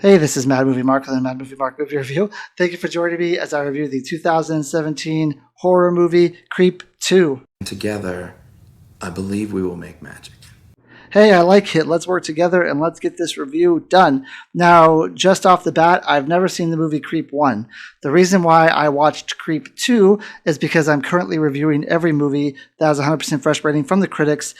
Hey, this is Mad Movie Mark on the Mad Movie Mark Movie Review. Thank you for joining me as I review the 2017 horror movie Creep 2. Together, I believe we will make magic. Hey, I like it. Let's work together and let's get this review done. Now, just off the bat, I've never seen the movie Creep 1. The reason why I watched Creep 2 is because I'm currently reviewing every movie that has 100% fresh rating from the critics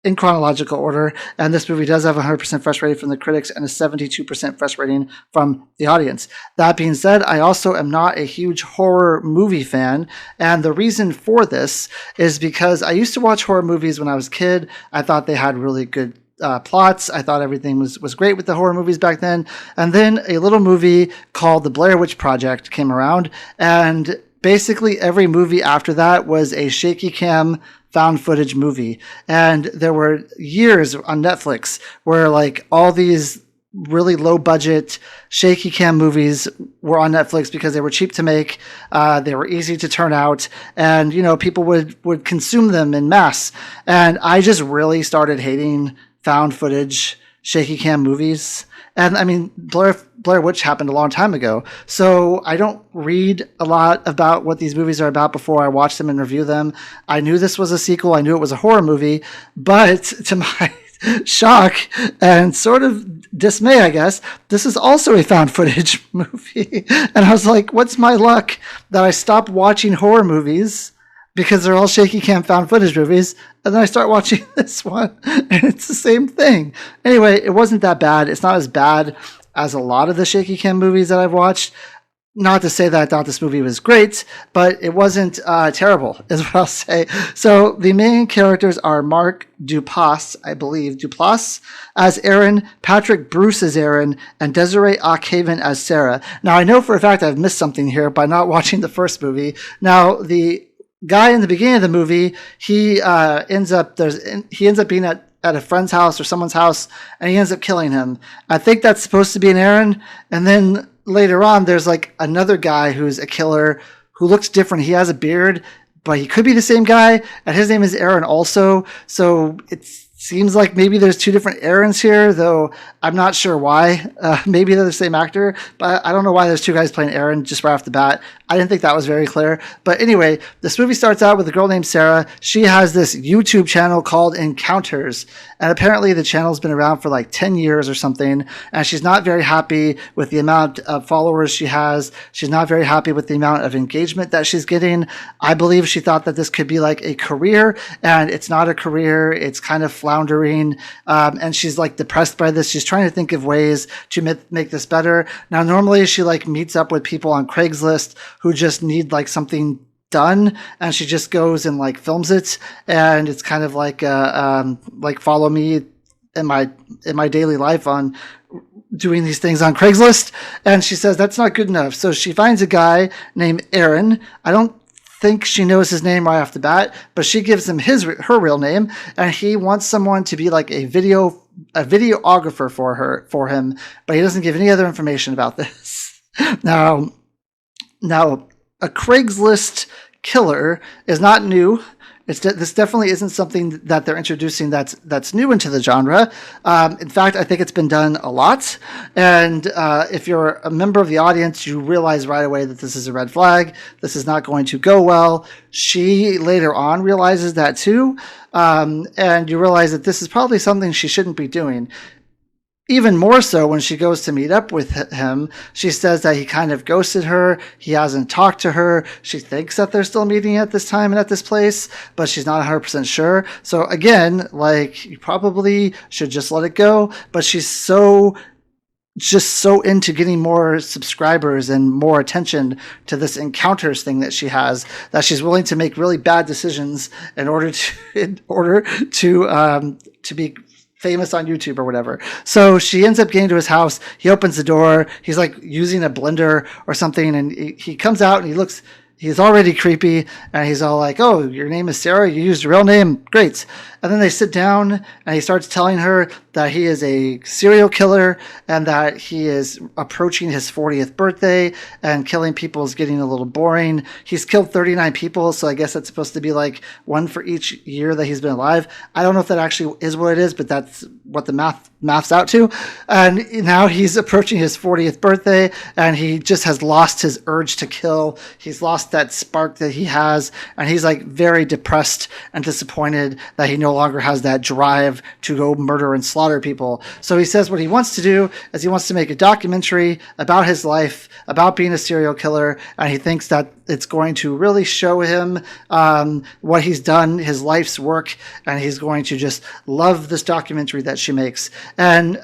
in chronological order, and this movie does have 100% fresh rating from the critics and a 72% fresh rating from the audience. That being said, I also am not a huge horror movie fan, and the reason for this is because I used to watch horror movies when I was a kid. I thought they had really good plots. I thought everything was great with the horror movies back then, and then a little movie called The Blair Witch Project came around, and basically every movie after that was a shaky cam found footage movie. And there were years on Netflix where like all these really low budget shaky cam movies were on Netflix because they were cheap to make, they were easy to turn out, and people would consume them in mass. And I just really started hating found footage shaky cam movies. And I mean, Blair Witch happened a long time ago. So I don't read a lot about what these movies are about before I watch them and review them. I knew this was a sequel. I knew it was a horror movie. But to my shock and sort of dismay, I guess, this is also a found footage movie. And I was like, what's my luck that I stopped watching horror movies because they're all shaky cam found footage movies, and then I start watching this one, and it's the same thing. Anyway, it wasn't that bad. It's not as bad as a lot of the shaky cam movies that I've watched. Not to say that I thought this movie was great, but it wasn't terrible, is what I'll say. So the main characters are Mark Duplass, I believe, Duplass as Aaron, Patrick Bruce as Aaron, and Desiree Ockhaven as Sarah. Now, I know for a fact I've missed something here by not watching the first movie. Now, the guy in the beginning of the movie, he ends up being at a friend's house or someone's house, and he ends up killing him. I think that's supposed to be an Aaron, and then later on there's like another guy who's a killer who looks different. He has a beard, but he could be the same guy, and his name is Aaron also. So it seems like maybe there's two different Aarons here, though I'm not sure why. Maybe they're the same actor, but I don't know why there's two guys playing Aaron just right off the bat. I didn't think that was very clear. But anyway, this movie starts out with a girl named Sarah. She has this YouTube channel called Encounters, and apparently the channel's been around for like 10 years or something, and she's not very happy with the amount of followers she has. She's not very happy with the amount of engagement that she's getting. I believe she thought that this could be like a career, and it's not a career. It's kind of floundering, and she's like depressed by this. She's trying to think of ways to make this better. Now, normally she like meets up with people on Craigslist who just need like something done, and she just goes and like films it, and it's kind of like follow me in my daily life on doing these things on Craigslist. And she says that's not good enough, so she finds a guy named Aaron. I don't think she knows his name right off the bat, but she gives him her real name, and he wants someone to be like a videographer for him, but he doesn't give any other information about this. Now a Craigslist killer is not new. This definitely isn't something that they're introducing that's new into the genre. In fact, I think it's been done a lot. And if you're a member of the audience, you realize right away that this is a red flag. This is not going to go well. She later on realizes that too. And you realize that this is probably something she shouldn't be doing. Even more so when she goes to meet up with him, she says that he kind of ghosted her. He hasn't talked to her. She thinks that they're still meeting at this time and at this place, but she's not 100% sure. So again, like, you probably should just let it go. But she's just so into getting more subscribers and more attention to this Encounters thing that she has, that she's willing to make really bad decisions in order to be famous on YouTube or whatever. So she ends up getting to his house. He opens the door. He's like using a blender or something, and he comes out and he's already creepy, and he's all like, "Oh, your name is Sarah? You used your real name? Great." And then they sit down, and he starts telling her that he is a serial killer and that he is approaching his 40th birthday and killing people is getting a little boring. He's killed 39 people, so I guess that's supposed to be like one for each year that he's been alive. I don't know if that actually is what it is, but that's what the maths out to. And now he's approaching his 40th birthday and he just has lost his urge to kill. He's lost that spark that he has, and he's like very depressed and disappointed that he no longer has that drive to go murder and slaughter people. So he says what he wants to do is he wants to make a documentary about his life, about being a serial killer, and he thinks that it's going to really show him what he's done, his life's work, and he's going to just love this documentary that she makes. And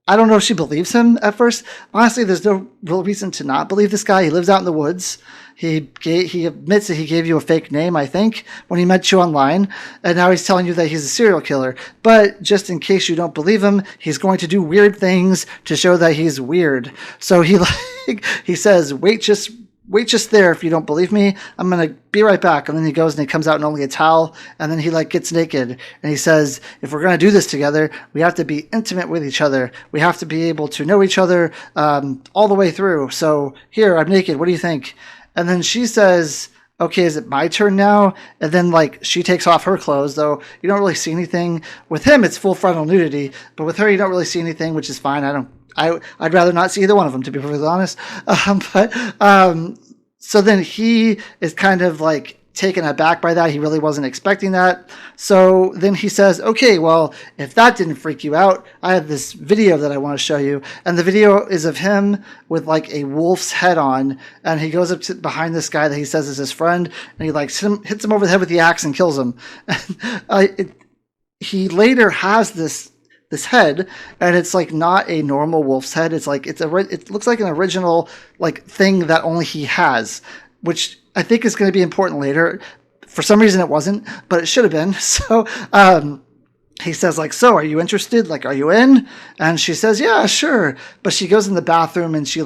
I don't know if she believes him at first. Honestly, there's no real reason to not believe this guy. He lives out in the woods. He admits that he gave you a fake name, I think, when he met you online, and now he's telling you that he's a serial killer. But just in case you don't believe him, he's going to do weird things to show that he's weird. So he says, wait just there if you don't believe me. I'm going to be right back. And then he goes and he comes out in only a towel, and then he gets naked. And he says, if we're going to do this together, we have to be intimate with each other. We have to be able to know each other all the way through. So here, I'm naked. What do you think? And then she says, okay, is it my turn now? And then she takes off her clothes, though you don't really see anything. With him, it's full frontal nudity, but with her, you don't really see anything, which is fine. I'd rather not see either one of them, to be perfectly honest. So then he is kind of taken aback by that. He really wasn't expecting that. So then he says, okay, well, if that didn't freak you out, I have this video that I want to show you. And the video is of him with a wolf's head on. And he goes up to behind this guy that he says is his friend. And he hits him over the head with the axe and kills him. He later has this head, and it's not a normal wolf's head. It looks like an original thing that only he has, which I think is going to be important later. For some reason it wasn't, but it should have been. So he says so are you interested? Are you in? And she says, yeah, sure. But she goes in the bathroom and she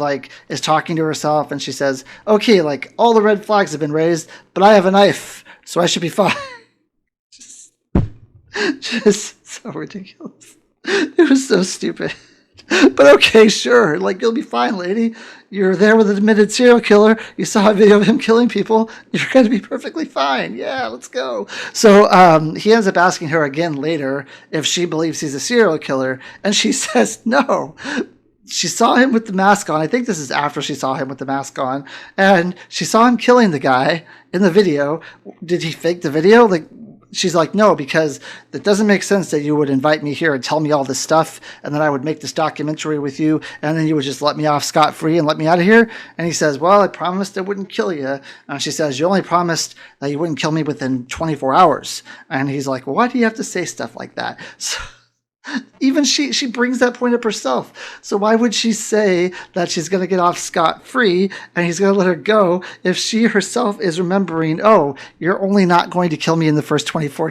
is talking to herself, and she says, okay, all the red flags have been raised, but I have a knife, so I should be fine. just so ridiculous. It was so stupid. But okay, sure. You'll be fine, lady. You're there with an admitted serial killer. You saw a video of him killing people. You're going to be perfectly fine. Yeah, let's go. So he ends up asking her again later if she believes he's a serial killer. And she says no. She saw him with the mask on. I think this is after she saw him with the mask on. And she saw him killing the guy in the video. Did he fake the video? She's like, no, because it doesn't make sense that you would invite me here and tell me all this stuff, and then I would make this documentary with you, and then you would just let me off scot-free and let me out of here. And he says, well, I promised I wouldn't kill you. And she says, you only promised that you wouldn't kill me within 24 hours. And he's like, well, why do you have to say stuff like that? So even she brings that point up herself. So why would she say that she's going to get off scot-free and he's going to let her go if she herself is remembering, oh, you're only not going to kill me in the first 44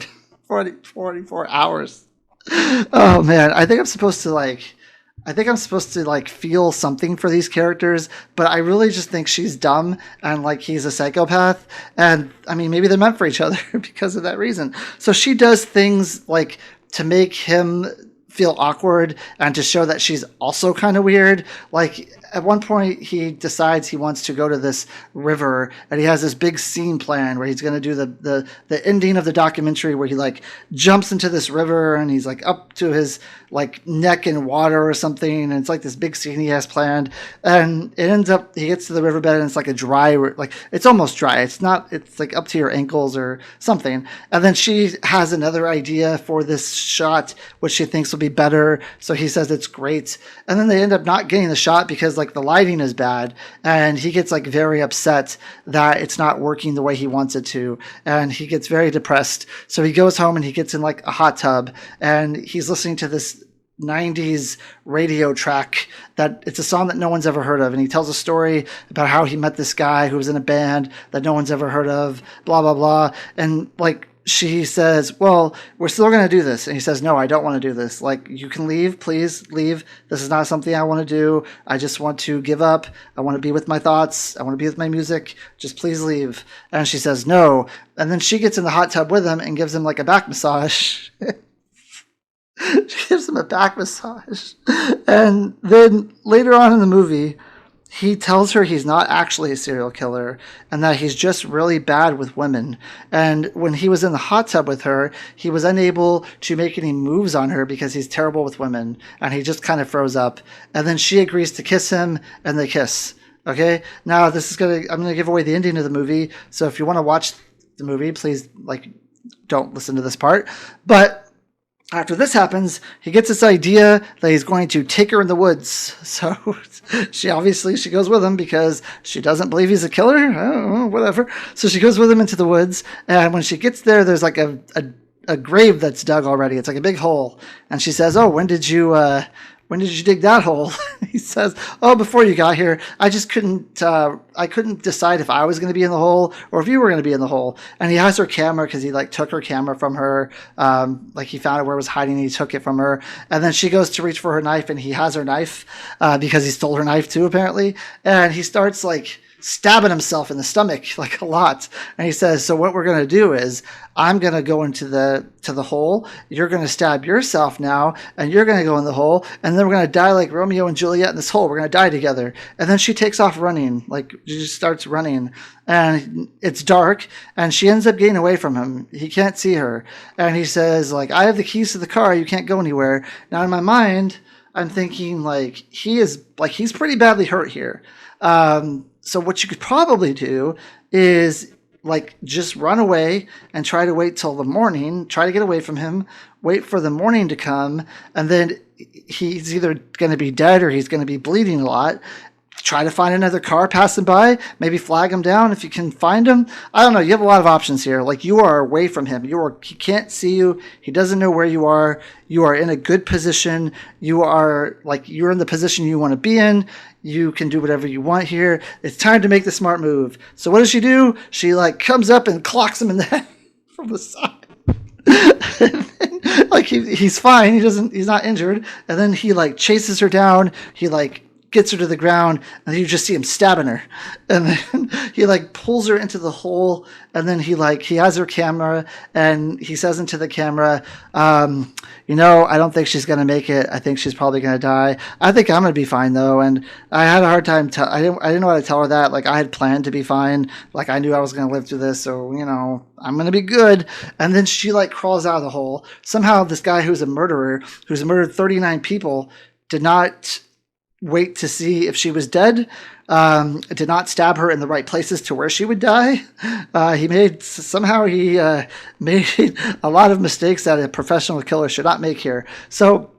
hours. Oh man, I think I'm supposed to feel something for these characters, but I really just think she's dumb and he's a psychopath. And I mean, maybe they're meant for each other because of that reason. So she does things to make him feel awkward and to show that she's also kind of weird. At one point he decides he wants to go to this river, and he has this big scene plan where he's going to do the ending of the documentary where he jumps into this river and he's up to his neck in water or something, and it's this big scene he has planned, and it ends up he gets to the riverbed and it's a dry, it's almost dry, it's not, it's up to your ankles or something. And then she has another idea for this shot which she thinks will be better, so he says it's great, and then they end up not getting the shot because the lighting is bad, and he gets very upset that it's not working the way he wants it to, and he gets very depressed. So he goes home and he gets in a hot tub, and he's listening to this 90s radio track that it's a song that no one's ever heard of, and he tells a story about how he met this guy who was in a band that no one's ever heard of, blah blah blah. And she says, well, we're still going to do this. And he says, no, I don't want to do this. You can leave, please leave. This is not something I want to do. I just want to give up. I want to be with my thoughts. I want to be with my music. Just please leave. And she says, no. And then she gets in the hot tub with him and gives him a back massage. She gives him a back massage. And then later on in the movie, he tells her he's not actually a serial killer and that he's just really bad with women. And when he was in the hot tub with her, he was unable to make any moves on her because he's terrible with women. And he just kind of froze up. And then she agrees to kiss him and they kiss. Okay. Now I'm going to give away the ending of the movie. So if you want to watch the movie, please don't listen to this part. But after this happens, he gets this idea that he's going to take her in the woods. So she goes with him because she doesn't believe he's a killer. I don't know, whatever. So she goes with him into the woods. And when she gets there, there's like a grave that's dug already. It's like a big hole. And she says, "Oh, when did you dig that hole?" He says, "Oh, before you got here. I just couldn't decide if I was going to be in the hole or if you were going to be in the hole." And he has her camera because he took her camera from her. He found it where it was hiding and he took it from her. And then she goes to reach for her knife and he has her knife because he stole her knife too, apparently. And he starts stabbing himself in the stomach a lot. And he says, "So what we're going to do is I'm going to go into the hole. You're going to stab yourself now and you're going to go in the hole. And then we're going to die like Romeo and Juliet in this hole. We're going to die together." And then she takes off running. She just starts running and it's dark and she ends up getting away from him. He can't see her. And he says "I have the keys to the car. You can't go anywhere." Now in my mind, I'm thinking he's pretty badly hurt here. So what you could probably do is just run away and try to wait till the morning, try to get away from him, wait for the morning to come, and then he's either going to be dead or he's going to be bleeding a lot. Try to find another car passing by, maybe flag him down if you can find him. I don't know. You have a lot of options here. You are away from him. He can't see you. He doesn't know where you are. You are in a good position. You are you're in the position you want to be in. You can do whatever you want here. It's time to make the smart move. So what does she do? She comes up and clocks him in the head from the side. He's fine. He's not injured. And then he chases her down. He gets her to the ground and you just see him stabbing her. And then he pulls her into the hole and then he has her camera and he says into the camera, "I don't think she's going to make it. I think she's probably going to die. I think I'm going to be fine though." And I had a hard time. I didn't know how to tell her that. I had planned to be fine. I knew I was going to live through this. So, I'm going to be good. And then she crawls out of the hole. Somehow this guy who's murdered 39 people did not wait to see if she was dead, did not stab her in the right places to where she would die. He made a lot of mistakes that a professional killer should not make here. So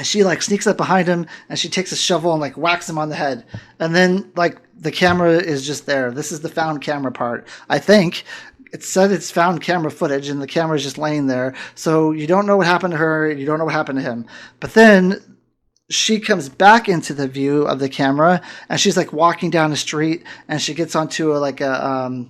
she sneaks up behind him and she takes a shovel and whacks him on the head. And then the camera is just there. This is the found camera part. I think it said it's found camera footage and the camera is just laying there. So you don't know what happened to her. You don't know what happened to him. But then she comes back into the view of the camera and she's walking down the street and she gets onto a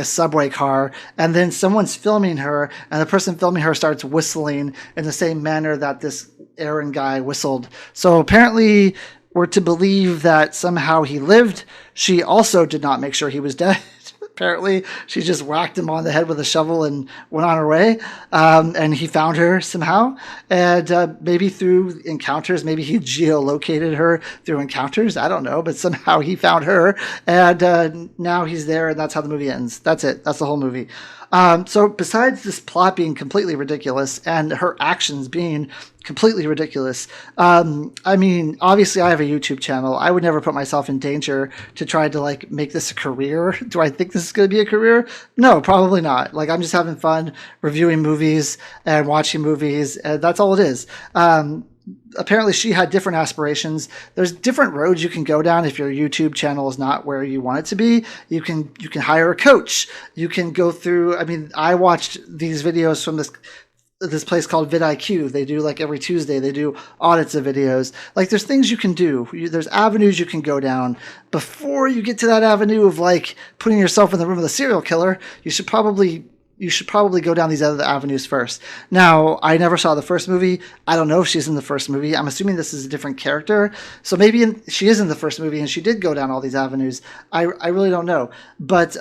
subway car and then someone's filming her and the person filming her starts whistling in the same manner that this Aaron guy whistled. So apparently we're to believe that somehow he lived. She also did not make sure he was dead. Apparently, she just whacked him on the head with a shovel and went on her way. And he found her somehow. And maybe through encounters, maybe he geolocated her through encounters. I don't know. But somehow he found her. And now he's there. And that's how the movie ends. That's it. That's the whole movie. So besides this plot being completely ridiculous and her actions being completely ridiculous, obviously I have a YouTube channel. I would never put myself in danger to try to make this a career. Do I think this is going to be a career? No, probably not. I'm just having fun reviewing movies and watching movies. And that's all it is. Apparently she had different aspirations. There's different roads you can go down if your YouTube channel is not where you want it to be. You can hire a coach. You can go through, I watched these videos from this place called vidIQ. They do every Tuesday, they do audits of videos. There's things you can do. There's avenues you can go down. Before you get to that avenue of putting yourself in the room with a serial killer, you should probably you should probably go down these other avenues first. Now, I never saw the first movie. I don't know if she's in the first movie. I'm assuming this is a different character. So maybe she is in the first movie and she did go down all these avenues. I really don't know. But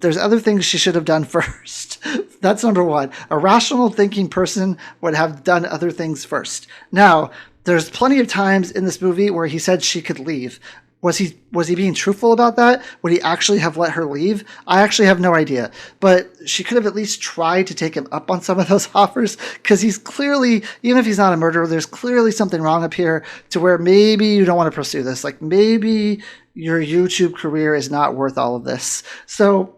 there's other things she should have done first. That's number one. A rational thinking person would have done other things first. Now, there's plenty of times in this movie where he said she could leave. Was he being truthful about that? Would he actually have let her leave? I actually have no idea. But she could have at least tried to take him up on some of those offers, because he's clearly, even if he's not a murderer, there's clearly something wrong up here to where maybe you don't want to pursue this. Like maybe your YouTube career is not worth all of this. So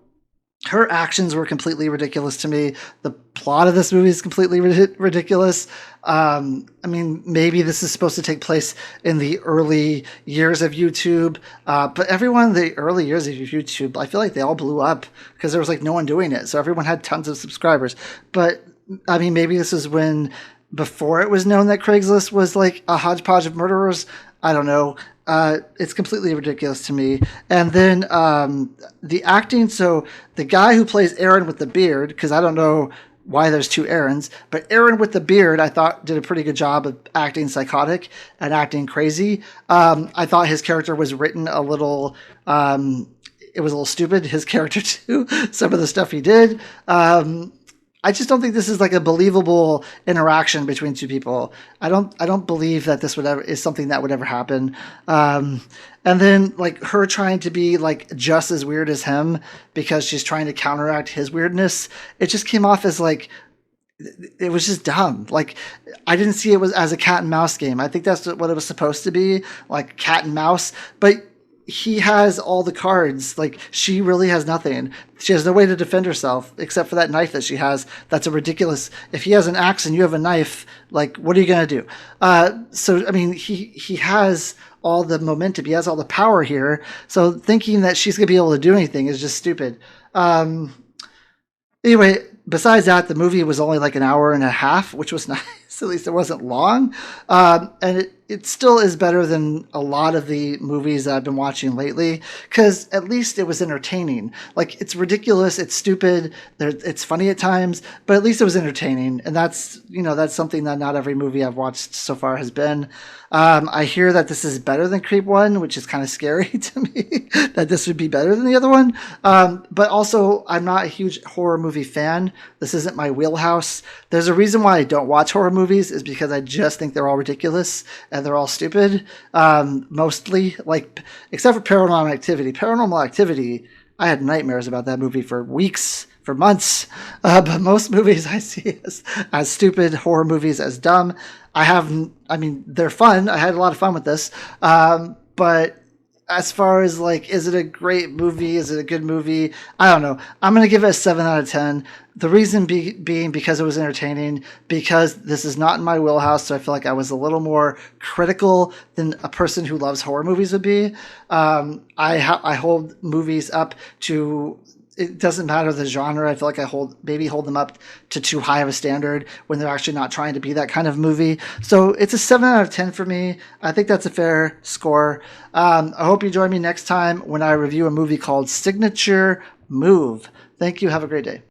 her actions were completely ridiculous to me. The plot of this movie is completely ridiculous. I mean, maybe this is supposed to take place in the early years of YouTube, but everyone in the early years of YouTube, I feel like they all blew up because there was like no one doing it. So everyone had tons of subscribers. But I mean, maybe this is when, before it was known that Craigslist was like a hodgepodge of murderers. I don't know. It's completely ridiculous to me. And then the acting, so the guy who plays Aaron with the beard, because I don't know why there's two Aarons, but Aaron with the beard, I thought did a pretty good job of acting psychotic and acting crazy. I thought his character was written a little, it was a little stupid, his character too, some of the stuff he did. I just don't think this is like a believable interaction between two people. I don't believe that this would ever is something that would ever happen. And then like her trying to be like just as weird as him because she's trying to counteract his weirdness. It just came off as like, it was just dumb. Like I didn't see it was as a cat and mouse game. I think that's what it was supposed to be, like cat and mouse, but he has all the cards. Like she really has nothing. She has no way to defend herself except for that knife that she has. That's a ridiculous. If he has an axe and you have a knife, like what are you gonna do? So I mean, he has all the momentum. He has all the power here. So thinking that she's gonna be able to do anything is just stupid. Anyway, besides that, the movie was only like an hour and a half, which was nice. At least it wasn't long. And it still is better than a lot of the movies that I've been watching lately, because at least it was entertaining. Like, it's ridiculous, it's stupid, it's funny at times, but at least it was entertaining. And that's something that not every movie I've watched so far has been. I hear that this is better than Creep 1, which is kind of scary to me, that this would be better than the other one. But also, I'm not a huge horror movie fan. This isn't my wheelhouse. There's a reason why I don't watch horror movies, is because I just think they're all ridiculous and they're all stupid. Mostly, like, except for Paranormal Activity. Paranormal Activity, I had nightmares about that movie for weeks, for months. But most movies I see as stupid, horror movies as dumb. They're fun. I had a lot of fun with this. But as far as like, is it a great movie? Is it a good movie? I don't know. I'm going to give it a 7 out of 10. The reason being because it was entertaining, because this is not in my wheelhouse. So I feel like I was a little more critical than a person who loves horror movies would be. I hold movies up to, it doesn't matter the genre. I feel like I hold them up to too high of a standard when they're actually not trying to be that kind of movie. So it's a 7 out of 10 for me. I think that's a fair score. I hope you join me next time when I review a movie called Signature Move. Thank you. Have a great day.